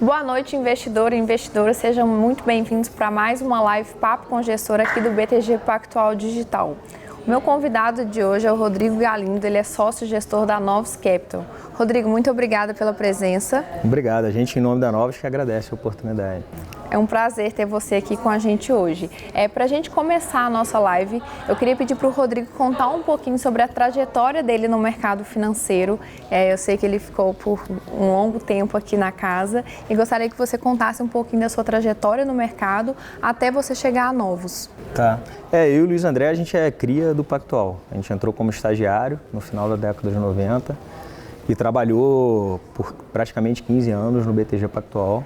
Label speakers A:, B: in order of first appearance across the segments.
A: Boa noite, investidor e investidora. Sejam muito bem-vindos para mais uma live Papo com Gestor aqui do BTG Pactual Digital. O meu convidado de hoje é o Rodrigo Galindo, ele é sócio-gestor da Novos Capital. Rodrigo, muito obrigada pela presença.
B: Obrigado, a gente em nome da Novos que agradece a oportunidade.
A: É um prazer ter você aqui com a gente hoje. Para a gente começar a nossa live, eu queria pedir para o Rodrigo contar um pouquinho sobre a trajetória dele no mercado financeiro. Eu sei que ele ficou por um longo tempo aqui na casa e gostaria que você contasse um pouquinho da sua trajetória no mercado até você chegar a Novos.
B: Tá. Eu e o Luiz André, a gente é cria do Pactual. A gente entrou como estagiário no final da década de 90 e trabalhou por praticamente 15 anos no BTG Pactual.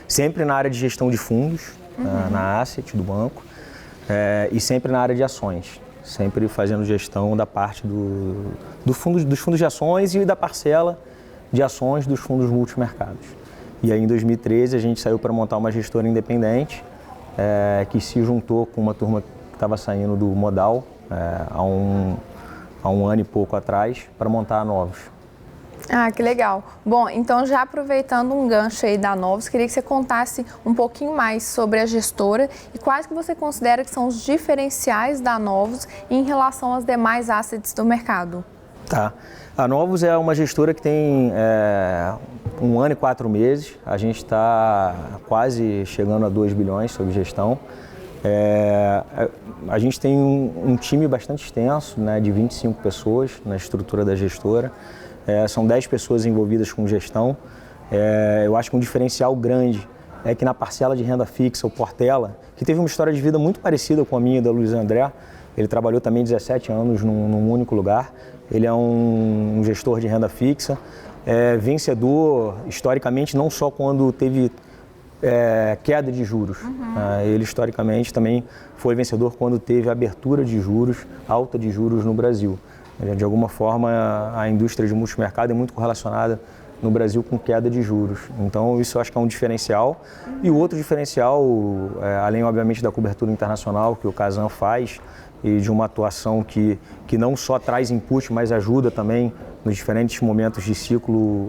B: Sempre na área de gestão de fundos, na asset do banco, e sempre na área de ações, sempre fazendo gestão da parte dos fundos de ações e da parcela de ações dos fundos multimercados. E aí em 2013 a gente saiu para montar uma gestora independente, que se juntou com uma turma que estava saindo do Modal há um ano e pouco atrás, para montar a Novos.
A: Ah, que legal. Bom, então já aproveitando um gancho aí da Novos, queria que você contasse um pouquinho mais sobre a gestora e quais que você considera que são os diferenciais da Novos em relação às demais assets do mercado.
B: Tá. A Novos é uma gestora que tem 1 ano e 4 meses. A gente está quase chegando a 2 bilhões sob gestão. A gente tem um time bastante extenso, né, de 25 pessoas na estrutura da gestora. São 10 pessoas envolvidas com gestão. Eu acho que um diferencial grande é que na parcela de renda fixa, o Portela, que teve uma história de vida muito parecida com a minha e da Luiz André, ele trabalhou também 17 anos num único lugar. Ele é um gestor de renda fixa, vencedor historicamente não só quando teve queda de juros. Ele historicamente também foi vencedor quando teve abertura de juros, alta de juros no Brasil. De alguma forma, a indústria de multimercado é muito correlacionada no Brasil com queda de juros. Então, isso eu acho que é um diferencial. E o outro diferencial, além, obviamente, da cobertura internacional que o Casan faz e de uma atuação que não só traz input, mas ajuda também nos diferentes momentos de ciclo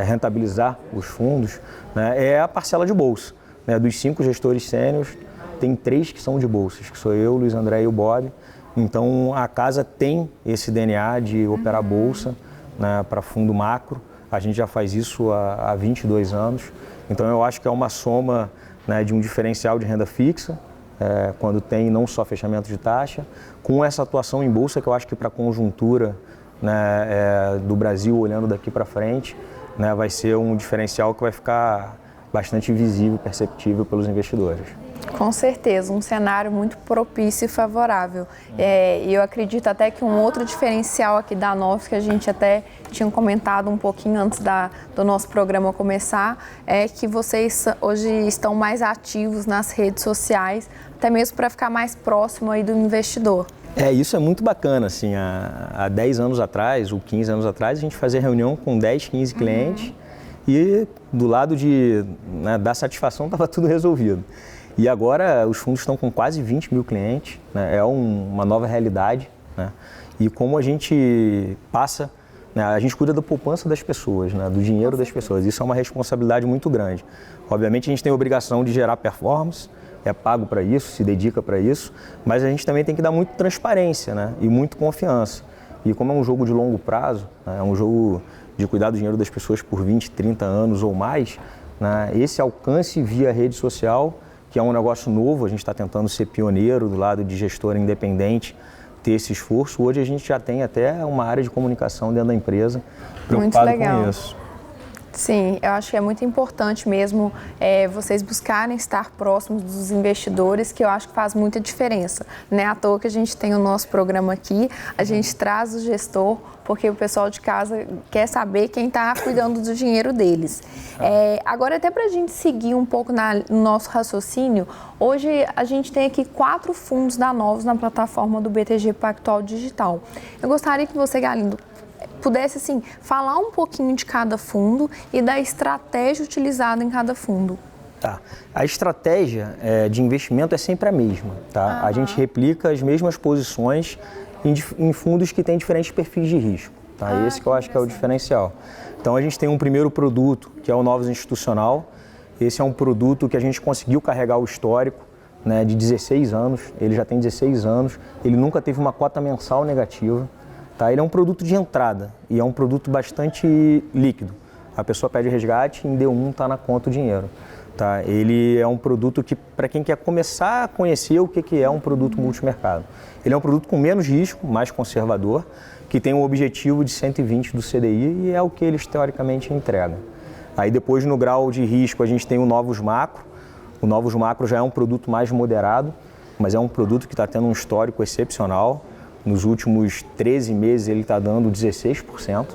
B: rentabilizar os fundos, né, é a parcela de bolsa. Né? Dos 5 gestores sêniores, tem 3 que são de bolsas, que sou eu, Luiz André e o Bob. Então, a casa tem esse DNA de operar bolsa, né, para fundo macro. A gente já faz isso há 22 anos. Então, eu acho que é uma soma, né, de um diferencial de renda fixa, quando tem não só fechamento de taxa, com essa atuação em bolsa que eu acho que para a conjuntura, né, do Brasil, olhando daqui para frente, né, vai ser um diferencial que vai ficar bastante visível, perceptível pelos investidores.
A: Com certeza, um cenário muito propício e favorável. E eu acredito até que um outro diferencial aqui da Novos, que a gente até tinha comentado um pouquinho antes do nosso programa começar, é que vocês hoje estão mais ativos nas redes sociais, até mesmo para ficar mais próximo aí do investidor.
B: Isso é muito bacana, assim, há 10 anos atrás, ou 15 anos atrás, a gente fazia reunião com 10, 15 clientes e do lado da satisfação estava tudo resolvido. E agora os fundos estão com quase 20 mil clientes, né? É uma nova realidade, né? E como a gente passa, né? A gente cuida da poupança das pessoas, né? Do dinheiro das pessoas. Isso é uma responsabilidade muito grande. Obviamente a gente tem a obrigação de gerar performance, é pago para isso, se dedica para isso, mas a gente também tem que dar muita transparência, né? E muito confiança. E como é um jogo de longo prazo, né? É um jogo de cuidar do dinheiro das pessoas por 20, 30 anos ou mais, né? Esse alcance via rede social, que é um negócio novo, a gente está tentando ser pioneiro do lado de gestor independente, ter esse esforço. Hoje a gente já tem até uma área de comunicação dentro da empresa preocupada com isso.
A: Sim, eu acho que é muito importante mesmo vocês buscarem estar próximos dos investidores, que eu acho que faz muita diferença. Não é à toa que a gente tem o nosso programa aqui, a gente traz o gestor, porque o pessoal de casa quer saber quem está cuidando do dinheiro deles. Agora, até para a gente seguir um pouco no nosso raciocínio, hoje a gente tem aqui 4 fundos da Novos na plataforma do BTG Pactual Digital. Eu gostaria que você, Galindo, pudesse assim, falar um pouquinho de cada fundo e da estratégia utilizada em cada fundo.
B: Tá. A estratégia de investimento é sempre a mesma. Tá? A gente replica as mesmas posições em fundos que têm diferentes perfis de risco. Tá? Esse que eu acho que é o diferencial. Então a gente tem um primeiro produto, que é o Novos Institucional. Esse é um produto que a gente conseguiu carregar o histórico, né, de 16 anos, ele já tem 16 anos, ele nunca teve uma cota mensal negativa. Tá? Ele é um produto de entrada e é um produto bastante líquido. A pessoa pede resgate e em D1 está na conta o dinheiro. Tá? Ele é um produto que, para quem quer começar a conhecer o que é um produto multimercado, ele é um produto com menos risco, mais conservador, que tem um objetivo de 120 do CDI e é o que eles teoricamente entregam. Aí depois, no grau de risco, a gente tem o Novos Macro. O Novos Macro já é um produto mais moderado, mas é um produto que está tendo um histórico excepcional. Nos últimos 13 meses ele está dando 16%,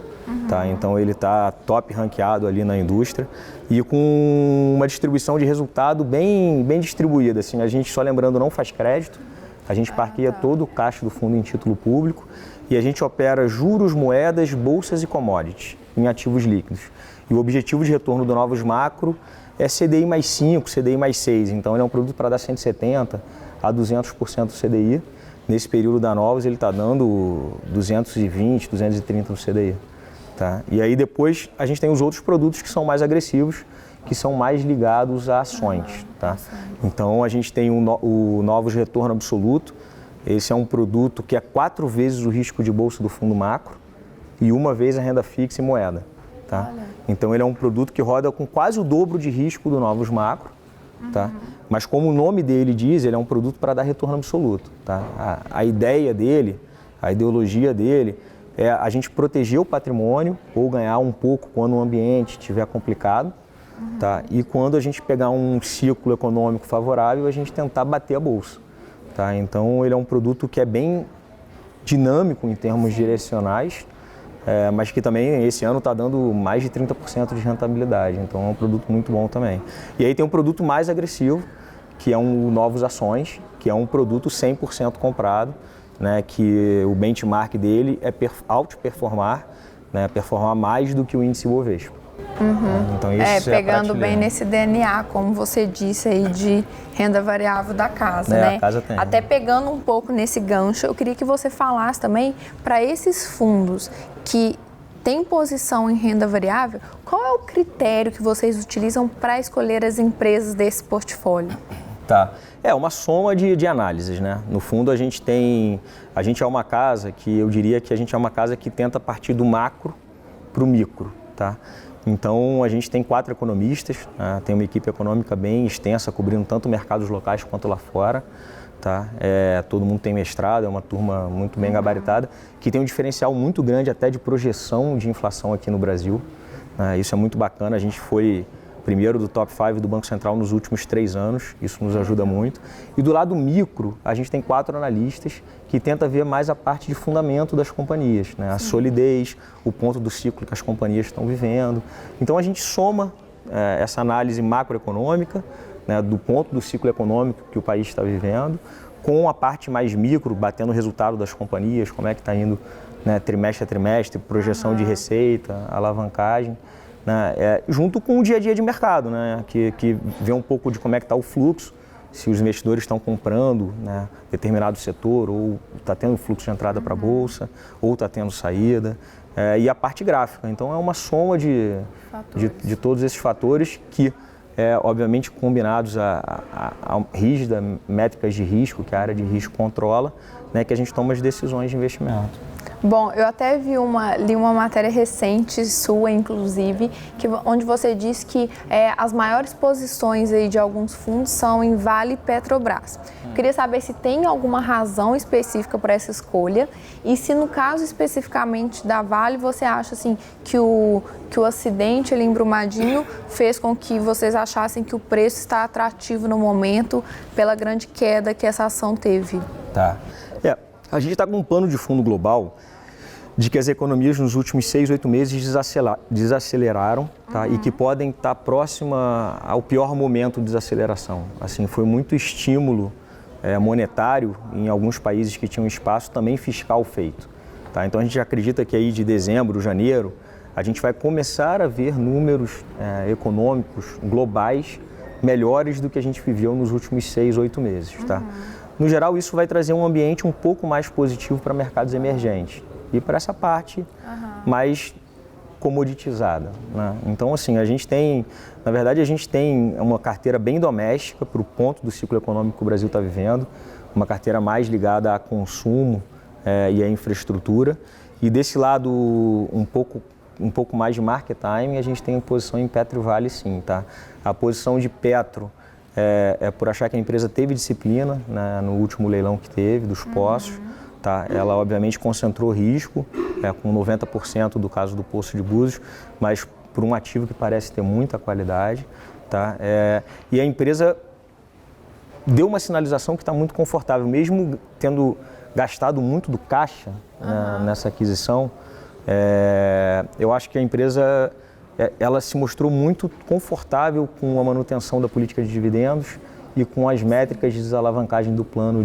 B: tá? Então ele está top ranqueado ali na indústria e com uma distribuição de resultado bem distribuída. Assim, a gente, só lembrando, não faz crédito, a gente parqueia todo o caixa do fundo em título público e a gente opera juros, moedas, bolsas e commodities em ativos líquidos. E o objetivo de retorno do Novos Macro é CDI mais 5, CDI mais 6. Então ele é um produto para dar 170 a 200% do CDI. Nesse período da Novos ele está dando 220, 230 do CDI. Tá? E aí depois a gente tem os outros produtos que são mais agressivos, que são mais ligados a ações. Tá? Então a gente tem o Novos Retorno Absoluto. Esse é um produto que é 4 vezes o risco de bolsa do fundo macro e 1 vez a renda fixa e moeda. Tá? Então ele é um produto que roda com quase o dobro de risco do Novos Macro. Tá? Mas como o nome dele diz, ele é um produto para dar retorno absoluto. Tá? A ideia dele, a ideologia dele é a gente proteger o patrimônio ou ganhar um pouco quando o ambiente estiver complicado. Tá? E quando a gente pegar um ciclo econômico favorável, a gente tentar bater a bolsa. Tá? Então ele é um produto que é bem dinâmico em termos direcionais, mas que também esse ano está dando mais de 30% de rentabilidade, então é um produto muito bom também. E aí tem um produto mais agressivo, que é um Novos Ações, que é um produto 100% comprado, né, que o benchmark dele é outperformar, né, performar mais do que o índice Bovespa. Então isso
A: pegando bem nesse DNA, como você disse aí, de renda variável da casa, né?
B: A casa tem.
A: Até pegando um pouco nesse gancho, eu queria que você falasse também para esses fundos que têm posição em renda variável, qual é o critério que vocês utilizam para escolher as empresas desse portfólio?
B: Tá. É uma soma de análises, né? No fundo a gente é uma casa que eu diria que a gente é uma casa que tenta partir do macro para o micro, tá? Então, a gente tem 4 economistas, né? Tem uma equipe econômica bem extensa, cobrindo tanto mercados locais quanto lá fora. Tá? Todo mundo tem mestrado, é uma turma muito bem gabaritada, que tem um diferencial muito grande até de projeção de inflação aqui no Brasil. Isso é muito bacana, a gente foi primeiro do top 5 do Banco Central nos últimos 3 anos, isso nos ajuda muito. E do lado micro, a gente tem 4 analistas que tentam ver mais a parte de fundamento das companhias, né? A solidez, o ponto do ciclo que as companhias estão vivendo. Então a gente soma essa análise macroeconômica, né, do ponto do ciclo econômico que o país está vivendo, com a parte mais micro, batendo o resultado das companhias, como é que está indo, né, trimestre a trimestre, projeção de receita, alavancagem. Né, junto com o dia a dia de mercado, né, que vê um pouco de como é que está o fluxo, se os investidores estão comprando, né, determinado setor, ou está tendo fluxo de entrada para a bolsa, ou está tendo saída, e a parte gráfica. Então é uma soma de todos esses fatores que, obviamente, combinados a rígida métricas de risco, que a área de risco controla, né, que a gente toma as decisões de investimento.
A: Bom, eu até li uma matéria recente sua, inclusive, onde você disse que as maiores posições aí de alguns fundos são em Vale e Petrobras. Queria saber se tem alguma razão específica para essa escolha e se no caso especificamente da Vale você acha assim, que o acidente ali em Brumadinho fez com que vocês achassem que o preço está atrativo no momento pela grande queda que essa ação teve.
B: Tá. A gente está com um plano de fundo global de que as economias nos últimos 6, 8 meses desaceleraram, tá? E que podem estar próxima ao pior momento de desaceleração. Assim, foi muito estímulo monetário em alguns países que tinham espaço, também fiscal feito. Tá? Então a gente acredita que aí de dezembro, janeiro, a gente vai começar a ver números econômicos globais melhores do que a gente viveu nos últimos 6, 8 meses. Tá? No geral, isso vai trazer um ambiente um pouco mais positivo para mercados emergentes. E para essa parte mais comoditizada, né? Então, assim, na verdade, a gente tem uma carteira bem doméstica para o ponto do ciclo econômico que o Brasil está vivendo, uma carteira mais ligada a consumo e a infraestrutura. E desse lado, um pouco mais de market timing, a gente tem a posição em Petro e Vale, sim, tá? A posição de Petro é por achar que a empresa teve disciplina, né, no último leilão que teve, dos poços. Tá? Ela, obviamente, concentrou risco, com 90% do caso do Poço de Búzios, mas por um ativo que parece ter muita qualidade. Tá? E a empresa deu uma sinalização que está muito confortável, mesmo tendo gastado muito do caixa, né, nessa aquisição. Eu acho que a empresa ela se mostrou muito confortável com a manutenção da política de dividendos e com as métricas de desalavancagem do plano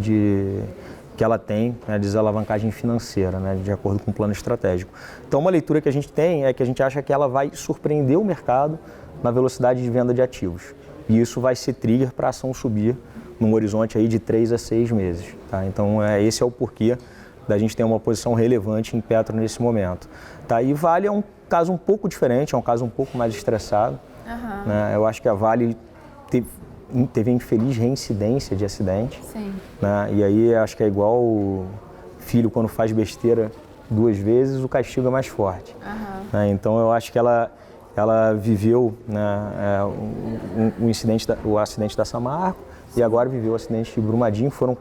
B: que ela tem, né, desalavancagem financeira, né, de acordo com o plano estratégico. Então, uma leitura que a gente tem é que a gente acha que ela vai surpreender o mercado na velocidade de venda de ativos. E isso vai ser trigger para a ação subir num horizonte aí de 3 a 6 meses. Tá? Então, esse é o porquê da gente ter uma posição relevante em Petro nesse momento. Tá? E Vale é um caso um pouco diferente, é um caso um pouco mais estressado. Né? Eu acho que a Vale teve infeliz reincidência de acidente.
A: Sim.
B: Né? E aí acho que é igual o filho quando faz besteira 2 vezes, o castigo é mais forte. Né? Então eu acho que ela viveu, né, o acidente da Samarco e agora viveu o acidente de Brumadinho. Foram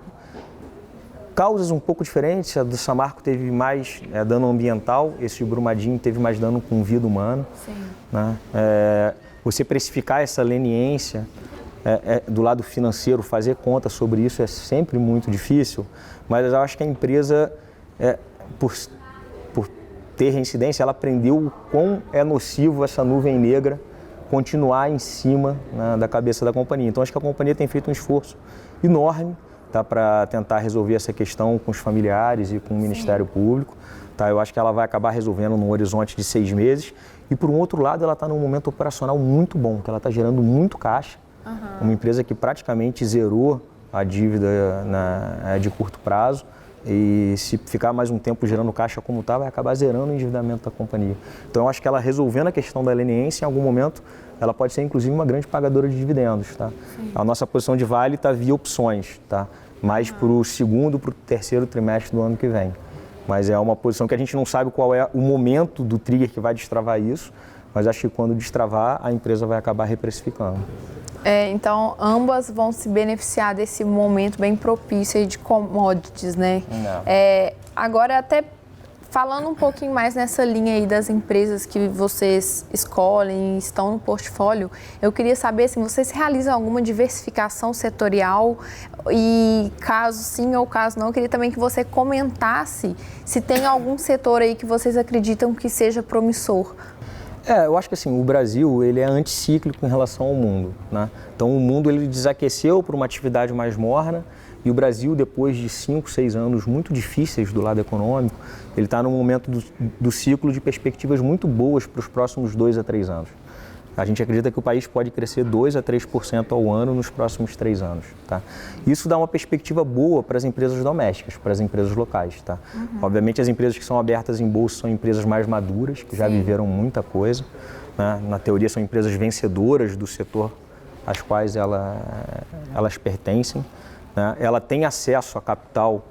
B: causas um pouco diferentes. A do Samarco teve mais dano ambiental, esse de Brumadinho teve mais dano com vida humana.
A: Sim.
B: Né? Você precificar essa leniência do lado financeiro, fazer conta sobre isso é sempre muito difícil, mas eu acho que a empresa, por ter reincidência, ela aprendeu o quão é nocivo essa nuvem negra continuar em cima, né, da cabeça da companhia. Então acho que a companhia tem feito um esforço enorme, tá, para tentar resolver essa questão com os familiares e com o Ministério Público. Tá? Eu acho que ela vai acabar resolvendo num horizonte de 6 meses. E por um outro lado, ela está num momento operacional muito bom, que ela está gerando muito caixa. Uma empresa que praticamente zerou a dívida de curto prazo e se ficar mais um tempo gerando caixa como está, vai acabar zerando o endividamento da companhia. Então eu acho que ela resolvendo a questão da leniência, em algum momento, ela pode ser inclusive uma grande pagadora de dividendos. Tá? A nossa posição de Vale está via opções, tá? Mais para o segundo, para o terceiro trimestre do ano que vem. Mas é uma posição que a gente não sabe qual é o momento do trigger que vai destravar isso, mas acho que quando destravar, a empresa vai acabar reprecificando.
A: Então, ambas vão se beneficiar desse momento bem propício aí de commodities, né? Agora, até falando um pouquinho mais nessa linha aí das empresas que vocês escolhem e estão no portfólio, eu queria saber se vocês realizam alguma diversificação setorial e caso sim ou caso não, eu queria também que você comentasse se tem algum setor aí que vocês acreditam que seja promissor.
B: Eu acho que assim, o Brasil ele é anticíclico em relação ao mundo, né? Então o mundo ele desaqueceu para uma atividade mais morna e o Brasil, depois de 5, 6 anos muito difíceis do lado econômico, ele está num momento do ciclo de perspectivas muito boas para os próximos 2 a 3 anos. A gente acredita que o país pode crescer 2 a 3% ao ano nos próximos 3 anos. Tá? Isso dá uma perspectiva boa para as empresas domésticas, para as empresas locais. Tá? Obviamente, as empresas que são abertas em bolsa são empresas mais maduras, que já viveram muita coisa. Né? Na teoria, são empresas vencedoras do setor às quais elas pertencem. Né? Ela tem acesso a capital,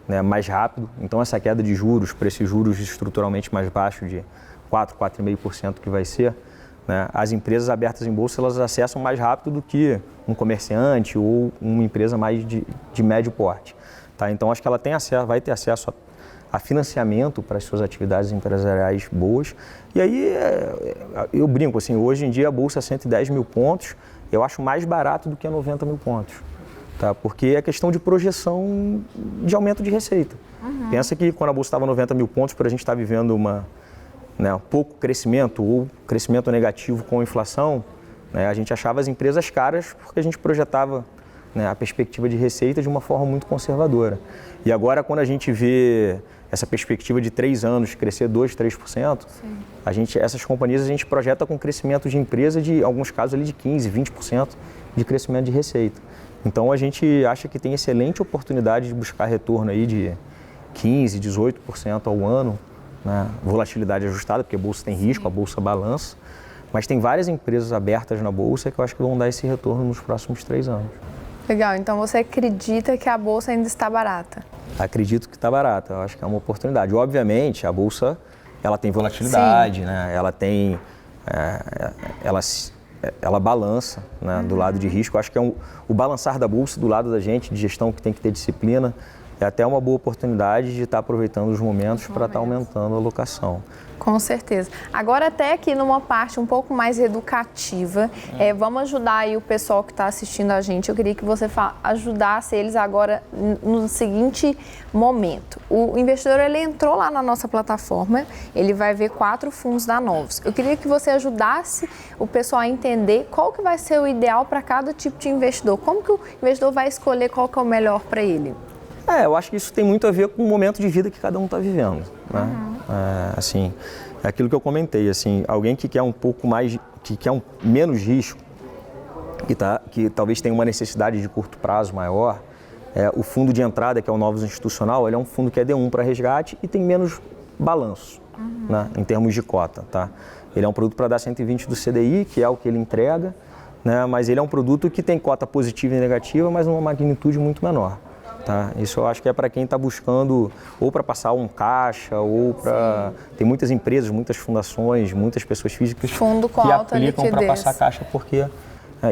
B: né, mais rápido. Então, essa queda de juros, para esses juros estruturalmente mais baixos de 4, 4,5% que vai ser, né, as empresas abertas em bolsa elas acessam mais rápido do que um comerciante ou uma empresa mais de médio porte. Tá? Então, acho que ela tem acesso, vai ter acesso a financiamento para as suas atividades empresariais boas. E aí, eu brinco, assim, hoje em dia a bolsa é 110 mil pontos, eu acho mais barato do que a 90 mil pontos. Tá? Porque é questão de projeção de aumento de receita. Pensa que quando a bolsa estava 90 mil pontos, para a gente estar vivendo pouco crescimento ou crescimento negativo com a inflação, né, a gente achava as empresas caras porque a gente projetava, né, a perspectiva de receita de uma forma muito conservadora. E agora, quando a gente vê essa perspectiva de 3 anos crescer 2%, 3%, essas companhias a gente projeta com crescimento de empresa de, em alguns casos, ali de 15%, 20% de crescimento de receita. Então, a gente acha que tem excelente oportunidade de buscar retorno aí de 15%, 18% ao ano, né? Volatilidade ajustada, porque a bolsa tem risco, a bolsa balança, mas tem várias empresas abertas na bolsa que eu acho que vão dar esse retorno nos próximos 3 anos.
A: Legal, então você acredita que a bolsa ainda está barata?
B: Acredito que está barata, eu acho que é uma oportunidade. Obviamente, a bolsa ela tem volatilidade, né? Ela tem, ela balança, né? Do lado de risco. Eu acho que é o balançar da bolsa do lado da gente, de gestão que tem que ter disciplina, é até uma boa oportunidade de estar aproveitando os momentos para estar aumentando a alocação.
A: Com certeza. Agora até aqui numa parte um pouco mais educativa, vamos ajudar aí o pessoal que está assistindo a gente. Eu queria que você ajudasse eles agora no seguinte momento. O investidor, ele entrou lá na nossa plataforma, ele vai ver 4 fundos da Novos. Eu queria que você ajudasse o pessoal a entender qual que vai ser o ideal para cada tipo de investidor. Como que o investidor vai escolher qual que é o melhor para ele?
B: Eu acho que isso tem muito a ver com o momento de vida que cada um está vivendo, né? Assim, é aquilo que eu comentei, assim, alguém que quer um pouco mais, que quer menos risco, que talvez tenha uma necessidade de curto prazo maior, o fundo de entrada, que é o Novos Institucional, ele é um fundo que é D1 para resgate e tem menos balanço, né, em termos de cota, tá? Ele é um produto para dar 120 do CDI, que é o que ele entrega, né, mas ele é um produto que tem cota positiva e negativa, mas numa magnitude muito menor. Tá? Isso eu acho que é para quem está buscando ou para passar um caixa ou para... Tem muitas empresas, muitas fundações, muitas pessoas físicas
A: fundo com
B: que
A: alta
B: aplicam para passar caixa porque...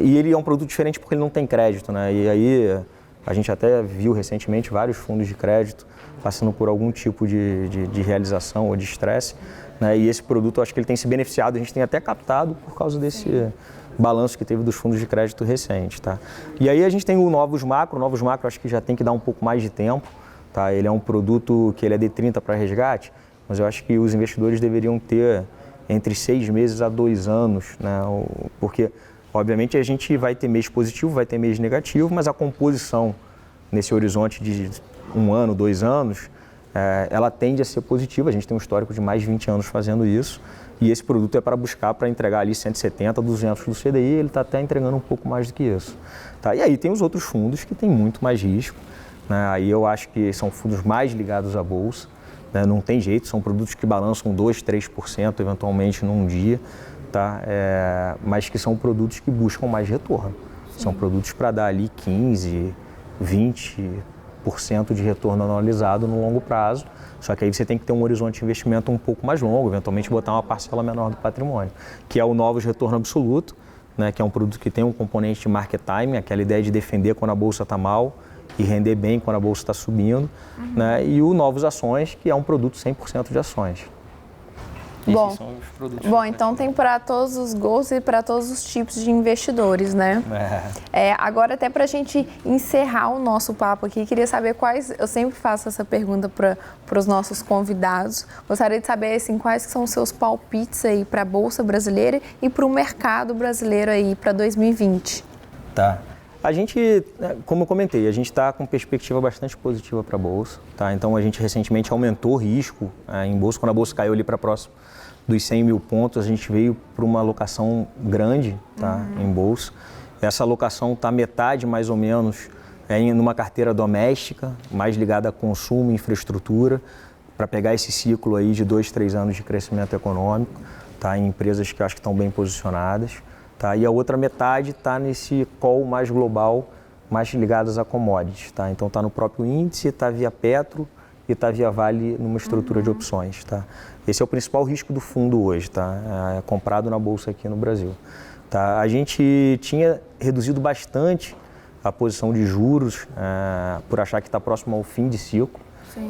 B: E ele é um produto diferente porque ele não tem crédito, né? E aí a gente até viu recentemente vários fundos de crédito passando por algum tipo de realização ou de estresse, né? E esse produto eu acho que ele tem se beneficiado, a gente tem até captado por causa desse... balanço que teve dos fundos de crédito recentes, tá? E aí a gente tem o Novos Macro acho que já tem que dar um pouco mais de tempo, tá? Ele é um produto que ele é D30 para resgate, mas eu acho que os investidores deveriam ter entre 6 meses a 2 anos, né? Porque, obviamente, a gente vai ter mês positivo, vai ter mês negativo, mas a composição nesse horizonte de 1 ano, 2 anos, ela tende a ser positiva. A gente tem um histórico de mais de 20 anos fazendo isso. E esse produto é para buscar, para entregar ali 170, 200 do CDI, ele está até entregando um pouco mais do que isso. Tá? E aí tem os outros fundos que têm muito mais risco, né? Aí eu acho que são fundos mais ligados à bolsa, né? Não tem jeito, são produtos que balançam 2%, 3% eventualmente num dia, tá? Mas que são produtos que buscam mais retorno. Sim. São produtos para dar ali 15%, 20% de retorno anualizado no longo prazo. Só que aí você tem que ter um horizonte de investimento um pouco mais longo, eventualmente botar uma parcela menor do patrimônio, que é o Novos Retorno Absoluto, né, que é um produto que tem um componente de market timing, aquela ideia de defender quando a bolsa está mal e render bem quando a bolsa está subindo, né, e o Novos Ações, que é um produto 100% de ações.
A: Bom, são os produtos então tem para todos os gostos e para todos os tipos de investidores, né? Agora, até para a gente encerrar o nosso papo aqui, queria saber quais, eu sempre faço essa pergunta para os nossos convidados, gostaria de saber assim, quais são os seus palpites aí para a Bolsa Brasileira e para o mercado brasileiro aí para 2020.
B: Tá. A gente, como eu comentei, a gente está com perspectiva bastante positiva para a Bolsa, tá? Então a gente recentemente aumentou o risco em Bolsa, quando a Bolsa caiu ali para próximo dos 100 mil pontos, a gente veio para uma alocação grande, tá, em Bolsa. Essa alocação está metade mais ou menos numa carteira doméstica, mais ligada a consumo e infraestrutura, para pegar esse ciclo aí de 2, 3 anos de crescimento econômico, tá, em empresas que eu acho que estão bem posicionadas. Tá? E a outra metade está nesse call mais global, mais ligadas a commodities. Tá? Então está no próprio índice, está via Petro e está via Vale numa estrutura de opções. Tá? Esse é o principal risco do fundo hoje, tá? É comprado na Bolsa aqui no Brasil. Tá? A gente tinha reduzido bastante a posição de juros por achar que está próximo ao fim de ciclo.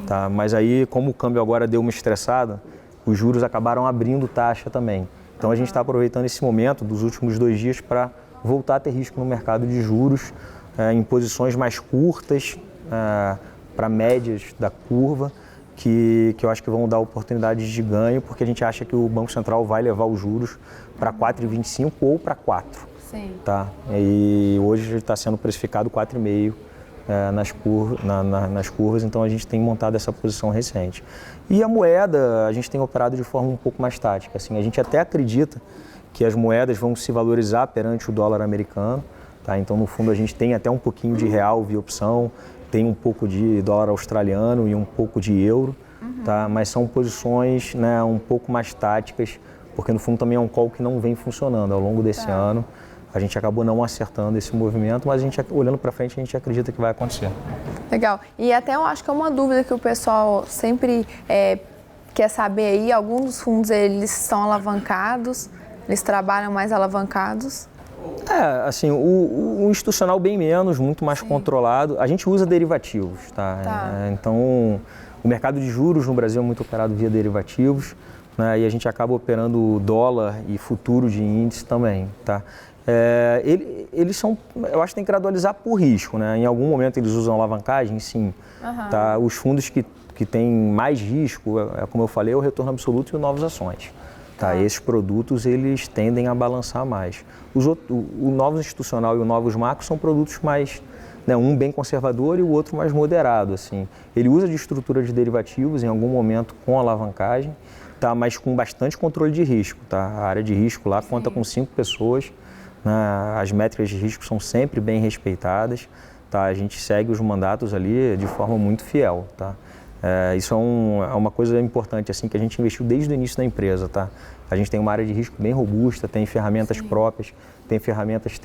B: Tá? Mas aí, como o câmbio agora deu uma estressada, os juros acabaram abrindo taxa também. Então a gente está aproveitando esse momento dos últimos 2 dias para voltar a ter risco no mercado de juros em posições mais curtas, para médias da curva, que eu acho que vão dar oportunidades de ganho, porque a gente acha que o Banco Central vai levar os juros para 4,25 ou para 4. Sim. Tá? E hoje está sendo precificado 4,5 nas curvas, então a gente tem montado essa posição recente. E a moeda, a gente tem operado de forma um pouco mais tática. Assim, a gente até acredita que as moedas vão se valorizar perante o dólar americano. Tá? Então, no fundo, a gente tem até um pouquinho de real via opção, tem um pouco de dólar australiano e um pouco de euro. tá? Mas são posições, né, um pouco mais táticas, porque no fundo também é um call que não vem funcionando ao longo desse ano. A gente acabou não acertando esse movimento, mas a gente, olhando para frente, a gente acredita que vai acontecer.
A: Legal. E até eu acho que é uma dúvida que o pessoal sempre quer saber aí, alguns dos fundos eles são alavancados, eles trabalham mais alavancados?
B: Assim, o institucional bem menos, muito mais controlado. A gente usa derivativos, tá? Então, o mercado de juros no Brasil é muito operado via derivativos, né? E a gente acaba operando dólar e futuro de índice também, tá? Eles são, eu acho que tem que gradualizar por risco, né? Em algum momento eles usam alavancagem, sim. Tá? Os fundos que têm mais risco, como eu falei, é o retorno absoluto e o novas ações. Tá? Esses produtos eles tendem a balançar mais. O Novos Institucional e o Novos Macro são produtos mais, né, um bem conservador e o outro mais moderado. Assim. Ele usa de estrutura de derivativos em algum momento com alavancagem, tá? Mas com bastante controle de risco. Tá? A área de risco lá conta com 5 pessoas. As métricas de risco são sempre bem respeitadas, tá? A gente segue os mandatos ali de forma muito fiel, tá? Isso é uma coisa importante assim que a gente investiu desde o início da empresa, tá? A gente tem uma área de risco bem robusta, tem ferramentas próprias, tem ferramentas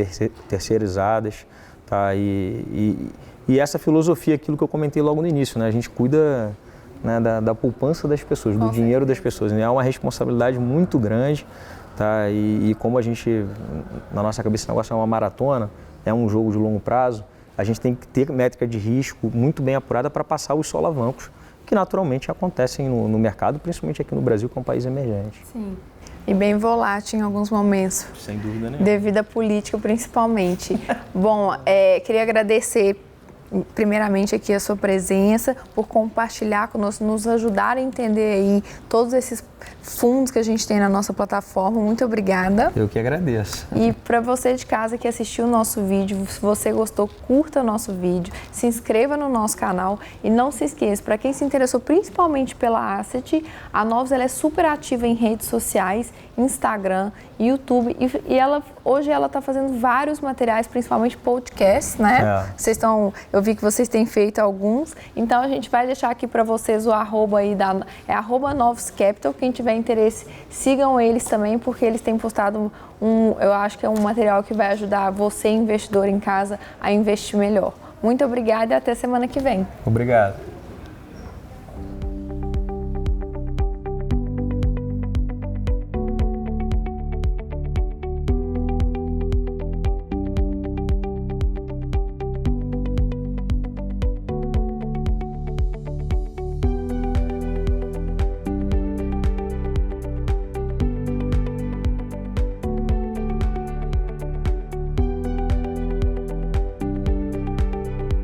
B: terceirizadas, tá? E essa filosofia, aquilo que eu comentei logo no início, né? A gente cuida, né, da poupança das pessoas, do dinheiro das pessoas, né? É uma responsabilidade muito grande. Tá? E como a gente, na nossa cabeça, o negócio é uma maratona, é um jogo de longo prazo, a gente tem que ter métrica de risco muito bem apurada para passar os solavancos, que naturalmente acontecem no mercado, principalmente aqui no Brasil, que é um país emergente.
A: Sim. E bem volátil em alguns momentos.
B: Sem dúvida nenhuma.
A: Devido à política, principalmente. Bom, queria agradecer primeiramente aqui a sua presença, por compartilhar conosco, nos ajudar a entender aí todos esses fundos que a gente tem na nossa plataforma. Muito obrigada.
B: Eu que agradeço.
A: E para você de casa que assistiu o nosso vídeo, se você gostou, curta o nosso vídeo, se inscreva no nosso canal e não se esqueça, para quem se interessou principalmente pela Asset, a Novos ela é super ativa em redes sociais, Instagram, YouTube e hoje ela está fazendo vários materiais, principalmente podcasts, né? Eu vi que vocês têm feito alguns, então a gente vai deixar aqui para vocês o arroba aí @Novos Capital. Quem tiver interesse, sigam eles também, porque eles têm postado eu acho que é um material que vai ajudar você, investidor em casa, a investir melhor. Muito obrigada e até semana que vem.
B: Obrigado.